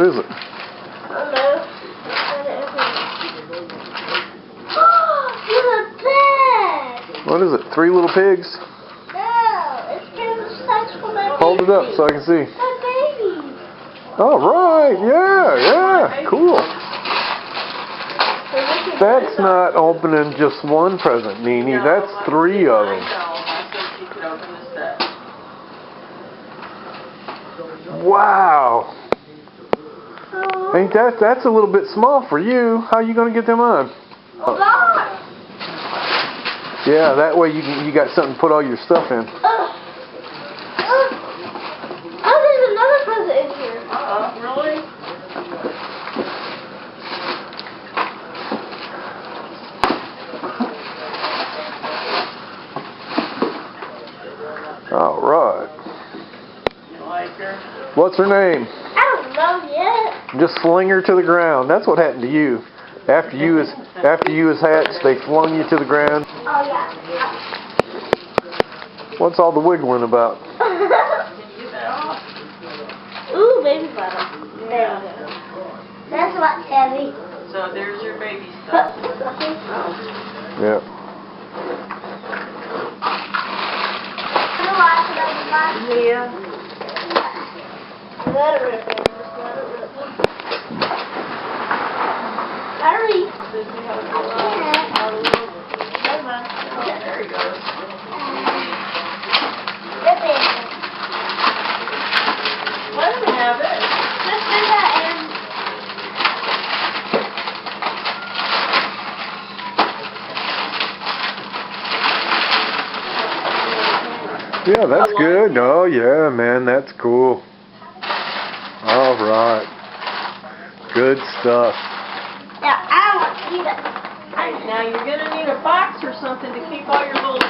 What is it? Hello. Oh, it's a pig. What is it? 3 little pigs? No, it's been such for my Hold it baby. up so I can see. My baby. All right. Yeah. Cool. That's not opening just one present, Nene. That's 3 of them. Wow. Ain't that's a little bit small for you. How are you gonna get them on? Oh, God. Yeah, that way you got something to put all your stuff in. Oh, there's another present in here. Really? All right. You like her? What's her name? I don't know yet. Just fling her to the ground. That's what happened to you. After you was hatched, they flung you to the ground. Oh, yeah. What's all the wiggling about? Ooh, baby bottle. There we go. That's what's heavy. So there's your baby stuff. Yeah. Yeah. Let it rip, baby. Just let it rip. Hurry. There he goes. Rip it. Let him have it. Just do that and... Yeah, that's good. Oh, yeah, man, that's cool. All right. Good stuff. Yeah, I don't want to eat it. Now you're going to need a box or something to keep all your little